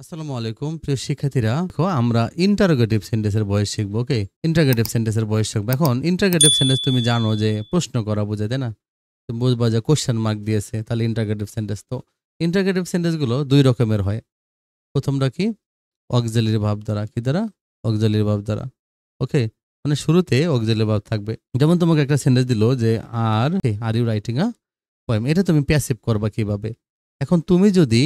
আসসালামু আলাইকুম প্রিয় শিক্ষার্থীরা, দেখো আমরা ইন্টারোগেটিভ সেন্টেন্সের ভয়েস শিখবো। ওকে, ইন্টারোগেটিভ সেন্টেন্সের ভয়েস শিখবো। এখন ইন্টারোগেটিভ সেন্টেন্স তুমি জানো যে প্রশ্ন করা বোঝায়, তাই না? তুমি বুঝবা যে কোশ্চেন মার্ক দিয়েছে, তাহলে ইন্টারোগেটিভ সেন্টেন্স। তো ইন্টারোগেটিভ সেন্টেন্স গুলো দুই রকমের হয়। প্রথমটা কি? অক্সিলারি ভার্ব দ্বারা। কি দ্বারা? অক্সিলারি ভার্ব দ্বারা। ওকে, মানে শুরুতে অক্সিলারি ভার্ব থাকবে। যেমন তোমাকে একটা সেন্টেন্স দিল যে are you writing a poem, এটা তুমি প্যাসিভ করবা কিভাবে? এখন তুমি যদি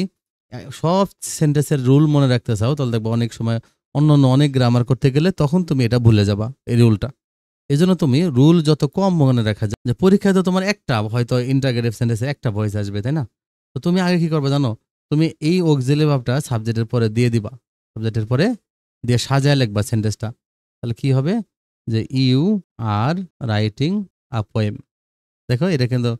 সব সেন্টেন্সের রুল মনে রাখতে চাও, তাহলে দেখবো অনেক সময় অন্য অন্য অনেক গ্রামার করতে গেলে তখন তুমি এটা ভুলে যাবা, এই রুলটা। এই জন্য তুমি রুল যত কম মনে রাখা যায়, যে পরীক্ষায় তো তোমার একটা হয়তো ইন্টারগেটিভ সেন্টেন্সে একটা ভয়েস আসবে, তাই না? তো তুমি আগে কি করবে জানো? তুমি এই অক্সিলারি ভার্বটা সাবজেক্টের পরে দিয়ে দিবা, সাবজেক্টের পরে দিয়ে সাজায় লিখবা সেন্টেন্সটা। তাহলে কি হবে? যে you are writing a poem. দেখো এটা কিন্তু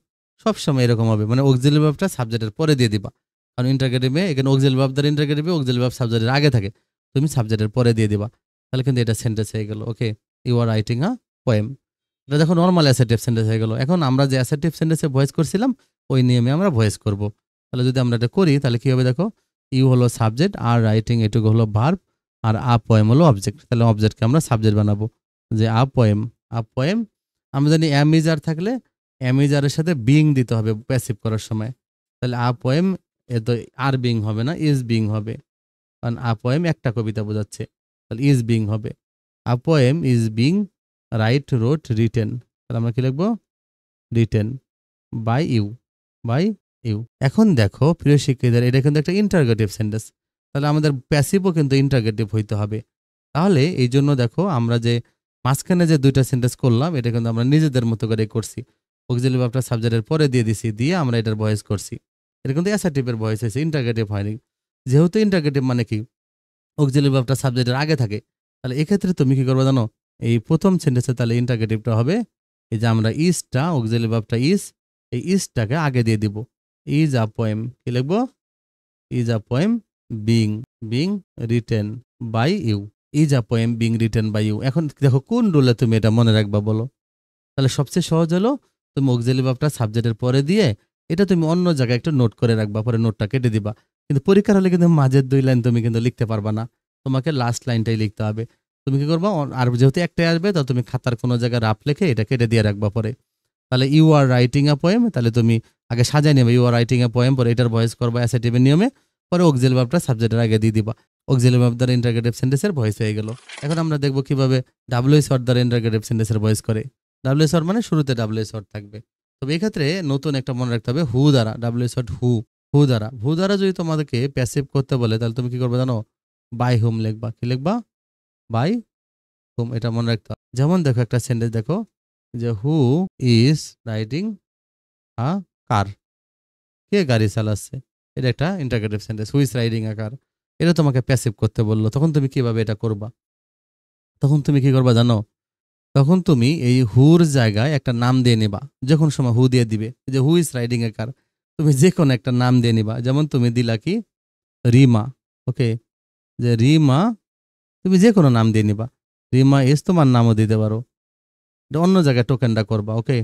সবসময় এরকম হবে, মানে অক্সিলারি ভার্বটা সাবজেক্টের পরে দিয়ে দিবা। কারণ ইন্টারগেটিভে এখানে অক্সিলারি ভার্ব দ্বারা ইন্টারগেটিভে অক্সিলারি ভার্ব সাবজেক্টের আগে থাকে, তুমি সাবজেক্টের পরে দিয়ে দিবা। তাহলে কিন্তু এটা সেন্টেন্স হয়ে গেল। Okay, you are writing a poem. এটা দেখো নর্মাল অ্যাসার্টিভ সেন্টেন্স হয়ে গেল। এখন আমরা যে অ্যাসার্টিভ সেন্টেন্সে ভয়েস করছিলাম, ওই নিয়মে আমরা ভয়েস করব। তাহলে যদি আমরা এটা করি তাহলে কি হবে দেখো? ইউ হলো সাবজেক্ট, আর রাইটিং এটুকু হলো ভার্ব, আর আ পোয়েম হলো অবজেক্ট। তাহলে অবজেক্টকে আমরা সাবজেক্ট বানাবো, যে আ পোয়েম। আ পোয়েম আমরা জানি অ্যাম ইজ আর থাকলে অ্যামিজারের সাথে বিং দিতে হবে প্যাসিভ করার সময়। তাহলে আ পোয়েম, এ তো আর বিং হবে না, ইজ বিং হবে। কারণ আ পোয়েম একটা কবিতা বোঝাচ্ছে, তাহলে ইজ বিং হবে। A poem is being write wrote written. তাহলে আমরা কি লিখবো? Written by you, by you. এখন দেখো প্রিয় শিক্ষিতদের, এটা কিন্তু একটা ইন্টারগেটিভ সেন্টেন্স। তাহলে আমাদের প্যাসিভও কিন্তু ইন্টারগেটিভ হইতে হবে। তাহলে এই জন্য দেখো আমরা যে মাঝখানে যে দুইটা সেন্টেন্স করলাম, এটা কিন্তু আমরা নিজেদের মতো করে করছি। অক্সিলারি ভার্বটা সাবজেক্টের পরে দিয়ে দিছি, দিয়ে আমরা এটার ভয়েস করছি। এটা কিন্তু অ্যাসার্টিভের ভয়েস হয়েছে, ইন্টারগেটিভ হয়নি। যেহেতু ইন্টারগেটিভ মানে কি, অক্সিলারি ভার্বটা সাবজেক্টের আগে থাকে, তাহলে এক্ষেত্রে তুমি কি করবে জানো? এই প্রথম সেন্টেন্সে তাহলে ইন্টারগেটিভটা হবে, এই যে আমরা ইজটা, অক্সিলারি ভার্বটা ইজ, এই ইজটাকে আগে দিয়ে দিব। ইজ আ পোয়েম, কি লিখবো? Is a poem being being written by you. Is a poem being written by you. এখন দেখো কোন রুলে তুমি এটা মনে রাখবা বলো? তাহলে সবচেয়ে সহজ হলো তুমি অক্সিলারি ভার্বটা সাবজেক্টের পরে দিয়ে এটা তুমি অন্য জায়গায় একটু নোট করে রাখবা, পরে নোটটা কেটে দিবা। কিন্তু পরীক্ষার হলে কিন্তু মাঝের দুই লাইন তুমি কিন্তু লিখতে পারবা না, তোমাকে লাস্ট লাইনটাই লিখতে হবে। তুমি কি করবা? আর যেহেতু একটাই আসবে, তো তুমি খাতার কোনো জায়গায় রাফ লিখে এটা কেটে দিয়ে রাখবা পরে। তাহলে you are writing a poem, তাহলে তুমি আগে সাজাই নেবে you are writing a poem, পরে এটার ভয়েস করবা অ্যাসার্টিভের নিয়মে, পরে অক্সিলারি ভার্বটা সাবজেক্টের আগে দিয়ে দিবা। অক্সিলারি ভার্ব দ্বারা ইন্টারগেটিভ সেন্টেন্সের ভয়েস হয়ে গেল। এখন আমরা দেখব কিভাবে ডাব্লিউএস ওয়ার্ড দ্বারা ইন্টারগেটিভ সেন্টেন্সের ভয়েস করে। ডাব্লিউএস ওয়ার্ড মানে শুরুতে ডাব্লিউএস ওয়ার্ড থাকবে। তবে এক্ষেত্রে নতুন একটা মনে রাখতে হবে, হু দ্বারা। ডাব্লিউএস ওয়ার্ড হু, হু দ্বারা। হু দ্বারা যদি তোমাদেরকে প্যাসিভ করতে বলে, তাহলে তুমি কি করবে জানো? বাই হুম লিখবা। কি লিখবা? বাই হুম, এটা মনে রাখতে হবে। যেমন দেখো একটা সেন্টেন্স দেখো, যে হু ইজ রাইডিং আ কার, কে গাড়ি চালাচ্ছে? এটা একটা interrogative sentence, who is riding a car. এটা তোমাকে প্যাসিভ করতে বললো, তখন তুমি কিভাবে এটা করবা? তখন তুমি কি করবা জানো? তখন তুমি এই হুর জায়গায় একটা নাম দিয়ে নিবা। যখন সময় হু দিয়ে দিবে, এই যে হু ইজ রাইডিং এ কার, তুমি যে কোনো একটা নাম দিয়ে নিবা। যেমন তুমি দিলা কি? রিমা। ওকে, যে রিমা, তুমি যে কোনো নাম দিয়ে নিবা। রিমা ইজ তোমার নামও দিতে পারো, এটা অন্য জায়গায় টোকেনটা করবা। ওকে,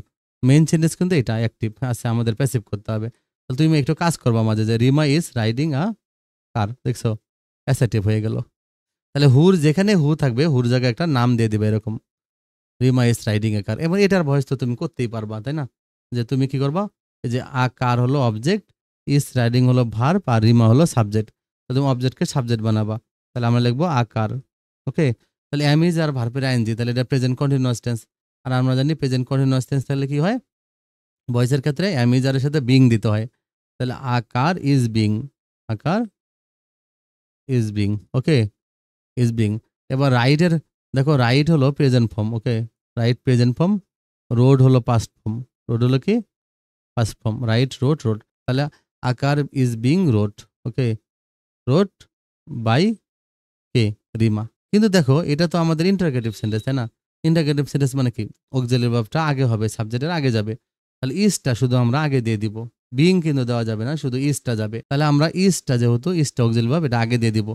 মেইন সেন্টেন্স কিন্তু এটা অ্যাক্টিভ আছে, আমাদের প্যাসিভ করতে হবে। তাহলে তুমি একটু কাজ করবা মাঝে, যে রিমা ইজ রাইডিং আ কার, দেখছো? অ্যাসার্টিভ হয়ে গেল। তাহলে হুর যেখানে হু থাকবে, হুর জায়গায় একটা নাম দিয়ে দিবে, এরকম রিমা ইজ রাইডিং এ কার। এবং এটার ভয়েস তো তুমি করতেই পারবা, তাই না? যে তুমি কি করবা? এই যে আ কার হলো অবজেক্ট, ইজ রাইডিং হলো ভার্ব, আর রিমা হলো সাবজেক্ট। তুমি অবজেক্টকে সাবজেক্ট বানাবা। তাহলে আমরা লিখবো আ কার। ওকে, তাহলে এম ইজ আর ভার্বের আইএনজি, তাহলে এটা প্রেজেন্ট কন্টিনিউয়াস টেন্স। আর আমরা জানি প্রেজেন্ট কন্টিনিউয়াস টেন্স তাহলে কি হয়? ভয়েসের ক্ষেত্রে এম ইজ আর এর সাথে বিং দিতে হয়। তাহলে a car is being, a car is being. Okay, is being. এবার রাইটের, দেখো রাইট হলো present form. Okay, ride present form. Rode হলো পাস্ট ফর্ম। রোড হলো কি? Past form. Ride rode rode. তাহলে a car is being rode. Okay, rode by কে? রিমা। কিন্তু দেখো এটা তো আমাদের ইন্টারগেটিভ সেন্টেন্স, তাই না? ইন্টারগেটিভ সেন্টেন্স মানে কি? অক্সিলারি ভার্বটা আগে হবে, সাবজেক্টের আগে যাবে। তাহলে ইজটা শুধু আমরা আগে দিয়ে দিব, বিং কিন্তু দেওয়া যাবে না, শুধু ইজটা যাবে। তাহলে আমরা ইজটা, যেহেতু ইজটা অক্সিলারি ভার্ব, এটা আগে দিয়ে দিব।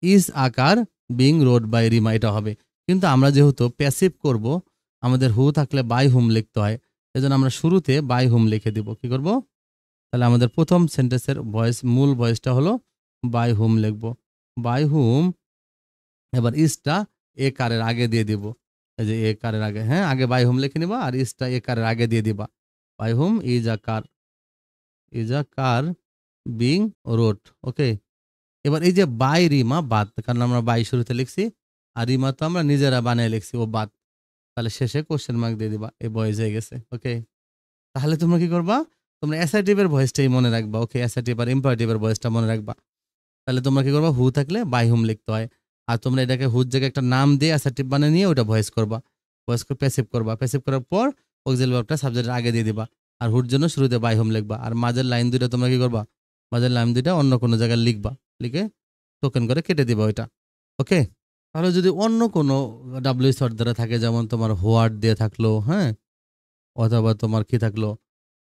ইজ আকার বিং রোড বাই রিমা, এটা হবে। কিন্তু আমরা যেহেতু প্যাসিভ করব, আমাদের হু থাকলে বাই হুম লিখতে হয়। এজন্য আমরা শুরুতে বাই হুম লিখে দিব। কি করব? তাহলে আমাদের প্রথম সেন্টেন্সের ভয়েস, মূল ভয়েসটা হলো বাই হুম লিখব। বাই হুম, এবার ইসটা এ কারের আগে দিয়ে দিব। এই যে এ কারের আগে, হ্যাঁ? আগে বাই হুম লিখে নিবা আর ইসটা এ কারের আগে দিয়ে দিবা। By whom is a car being rode. Okay? এবার এই যে বাই রিমা বাদ, কারণ আমরা বাই শুরুতে লিখছি আর রিমা তো আমরা নিজেরা বানিয়ে লিখছি, ও বাদ। তাহলে শেষে কোশ্চেন মার্ক দিয়ে দিবা। এই বয়েজ হয়ে গেছে। ওকে? তাহলে তোমরা কি করবা? তোমরা অ্যাসার্টিভ এর ভয়েসটাই মনে রাখবা। ওকে? অ্যাসার্টিভ আর ইম্পারেটিভ এর ভয়েসটা মনে রাখবা। তাহলে তোমরা কি করবা? হু থাকলে বাই হুম লিখতে হয়। আর তোমরা এটাকে হুর জায়গায় একটা নাম দিয়ে অ্যাসার্টিভ বানিয়ে নিয়ে ওটা ভয়েস করবা। ভয়েস করে প্যাসিভ করবা। প্যাসিভ করার পর অক্সিলারি ভার্বটা সাবজেক্টের আগে দিয়ে দিবা। আর হুর জন্য শুরুতে বাই হুম লিখবা। আর মাঝের লাইন ২ টা তোমরা কি করবা? মাঝের লাইন ২ টা অন্য কোনো জায়গায় লিখবা। লিখে টোকেন করে কেটে দিবা ওইটা। ওকে? তাহলে যদি অন্য কোনো ডাব্লিউএস ওয়ার্ড দ্বারা থাকে, যেমন তোমার হোয়াট দিয়ে থাকলো, হ্যাঁ? অথবা তোমার কি থাকলো?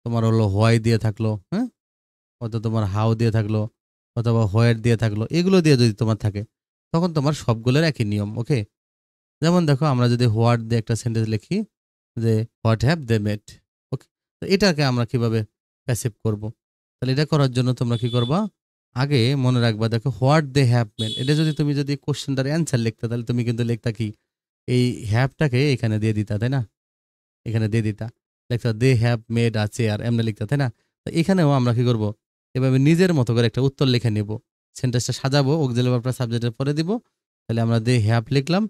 তোমার হলো হোয়াই দিয়ে থাকলো, হ্যাঁ? অথবা তোমার হাউ দিয়ে থাকলো, অথবা হোয়ার দিয়ে থাকলো, এগুলো দিয়ে যদি তোমার থাকে, তখন তোমার সবগুলোর একই নিয়ম। ওকে? যেমন দেখো, আমরা যদি হোয়াট দিয়ে একটা সেন্টেন্স লিখি যে হোয়াট হ্যাভ দে মেড। ওকে? তো এটাকে আমরা কিভাবে প্যাসিভ করব? তাহলে এটা করার জন্য তোমরা কি করবা? আগে মনে রাখবা, দেখো হোয়াট দে হ্যাভ মেড, এটা যদি তুমি যদি কোশ্চেনটার অ্যান্সার লিখতে, তাহলে তুমি কিন্তু লিখতা কি? এই হ্যাভটাকে এখানে দিয়ে দিতা, তাই না? এখানে দিয়ে দিতা। লিখতা they have made a chair, এমনি লিখতা, তাই না? তো এখানেও আমরা কি করব? এভাবে নিজের মতো করে একটা উত্তর লিখে নেব। সেন্টেন্সটা সাজাবো, অক্সিলারি ভার্বটা সাবজেক্টের পরে দিব। তাহলে আমরা দে হ্যাভ লিখলাম,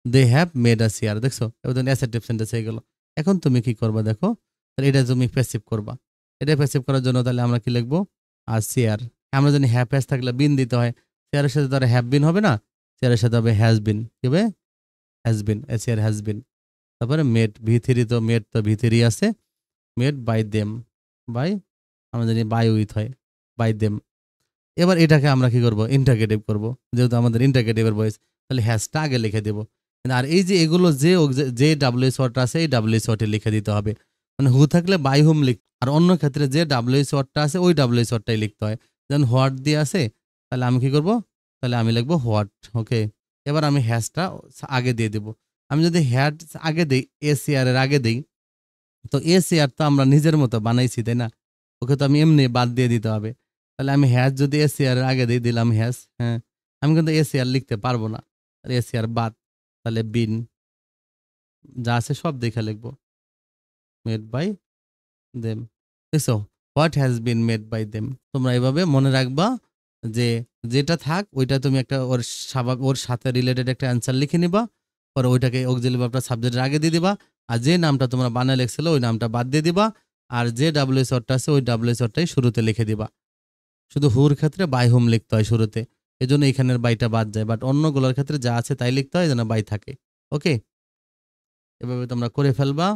they have made a chair. দেখছো? এবার তো অ্যাসার্টিভ সেন্টেন্স হয়ে গেল। এখন তুমি কি করবা দেখো? তাহলে এটা তুমি প্যাসিভ করবা। এটা প্যাসিভ করার জন্য তাহলে আমরা কি লিখবো? আর চেয়ার। আমরা জানি হ্যাভ হ্যাজ থাকলে বিন দিতে হয়। চেয়ারের সাথে তো আর হ্যাভ বিন হবে না। চেয়ারের সাথে হবে হ্যাজ বিন। কি হবে? Has been. A chair has been. তারপরে মেড ভি3, তো মেড তো ভি3 আছে। মেড বাই দেম, বাই, আমরা জানি বাই উইথ হয়, বাই দেম। এবার এটাকে আমরা কি করব? ইন্টারগেটিভ করব। যেহেতু আমাদের ইন্টারগেটিভের ভয়েস, তাহলে হ্যাশটা আগে লিখে দেব। আর এই যে এগুলো যে ডাব্লিউএস ওয়ার্ডটা আছে, এই ডাব্লিউএস ওয়ার্ডে লিখে দিতে হবে। মানে হু থাকলে বাই হুম লিখ, আর অন্য ক্ষেত্রে যে ডাব্লিউএস ওয়ার্ডটা আছে ওই ডাব্লিউএস ওয়ার্ডটাই লিখতে হয়। যেমন হোয়াট দিয়ে আছে, তাহলে আমি কি করব? তাহলে আমি লিখবো হোয়াট। ওকে? এবার আমি হ্যাশটা আগে দিয়ে দেব। আমি যদি হ্যাড আগে দেই, এসিআর এর আগে দেই, তো এসিআর তো আমরা নিজের মতো বানাইছি, তাই না? ওকে তো আমি এমনি বাদ দিয়ে দিতে হবে। তাহলে আমি হ্যাজ যদি এসিআর এর আগে দিয়ে দিলাম হ্যাজ, হ্যাঁ? আমি কিন্তু এসিআর লিখতে পারবো না। এসিআর বাদ। তাহলে বিন, যা আছে সব দেখে লিখবো। Made by them. দেখছো? What has been made by them. তোমরা এভাবে মনে রাখবা যে যেটা থাক ওইটা তুমি একটা ওর সাথে রিলেটেড একটা অ্যান্সার লিখে নিবা। পরে ওইটাকে অক্সিলারি ভার্বটা সাবজেক্টের আগে দিয়ে দিবা। আর যে নামটা তোমরা বানায় লিখছিল ওই নামটা বাদ দিয়ে দিবা। আর যে ডাব্লিউএস ওয়ার্ডটা আছে ওই ডাব্লিউএস ওয়ার্ডটাই শুরুতে লিখে দিবা। শুধু হুর ক্ষেত্রে বাই হুম লিখতে হয় শুরুতে। এজন্য এখানের বাইটা বাদ যায়। বাট অন্যগুলোর ক্ষেত্রে যা আছে তাই লিখতে হয়, যেন বাই থাকে। ওকে? এভাবে তোমরা করে ফেলবা।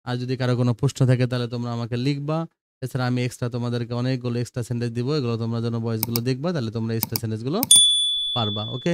আর যদি কারো কোনো প্রশ্ন থাকে তাহলে তোমরা আমাকে লিখবা। এছাড়া আমি এক্সট্রা তোমাদেরকে অনেকগুলো এক্সট্রা সেন্টেন্স দিব। এগুলো তোমরা যেন ভয়েসগুলো দেখবা, তাহলে তোমরা এক্সট্রা সেন্টেন্সগুলো পারবা। ওকে?